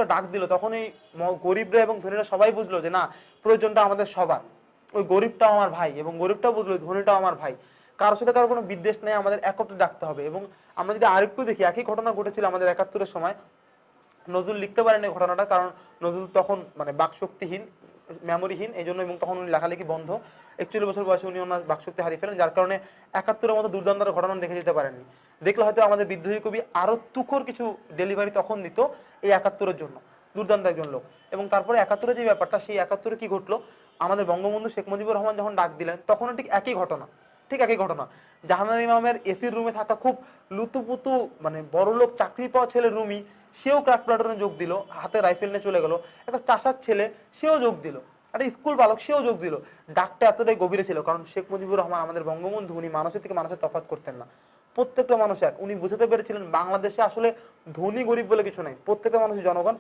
একটা ডাক দিল, তখন এই গরিবরা এবং ধনীরা সবাই বুঝলো যে না, প্রয়োজনটা আমাদের সবার। ওই গরিবটাও আমার ভাই এবং গরিবটাও বুঝলো ধনীটাও আমার ভাই। কারোর সাথে কারো কোনো বিদ্বেষ নেই, আমাদের একত্রে ডাকতে হবে। এবং আমরা যদি আরেকটু দেখি, একই ঘটনা ঘটেছিল আমাদের ৭১-এর সময়। নজরুল লিখতে পারেন এই ঘটনাটা, কারণ নজরুল তখন মানে বাকশক্তিহীন, মেমোরিহীন এই জন্য, এবং তখন উনি লেখালেখি বন্ধ। ৪১ বছর বয়সে উনি ওনার বাকশক্তি হারিয়ে ফেলেন, যার কারণে ৭১-এর মতো দুর্দান্ত ঘটনা দেখে যেতে পারেননি। দেখলে হয়তো আমাদের বিদ্রোহী কবি আরো তুখোর কিছু ডেলিভারি তখন দিত এই ৭১-এর জন্য। দুর্দান্ত একজন লোক। এবং তারপরে ৭১-এর যে ব্যাপারটা, সেই ৭১-এ কি ঘটলো, আমাদের বঙ্গবন্ধু শেখ মুজিবুর রহমান যখন ডাক দিলেন, তখনও ঠিক একই ঘটনা। ঠিক একই ঘটনা। জাহানারা ইমামের এসির রুমে থাকা খুব লুতুপুতু মানে বড়লোক চাকরি পাওয়া ছেলে রুমি, সেও ক্র্যাক প্লাটুনে যোগ দিল, হাতে রাইফেল নিয়ে চলে গেল। একটা চাষার ছেলে, সেও যোগ দিল। একটা স্কুল বালক, সেও যোগ দিল। ডাকটা এতটাই গভীরে ছিল, কারণ শেখ মুজিবুর রহমান আমাদের বঙ্গবন্ধু, উনি মানুষের থেকে মানুষের তফাৎ করতেন না। প্রত্যেকটা মানুষ এক। উনি বুঝতে পেরেছিলেন বাংলাদেশে আসলে ধনী গরিব বলে কিছু নাই, প্রত্যেকটা মানুষের জনগণ।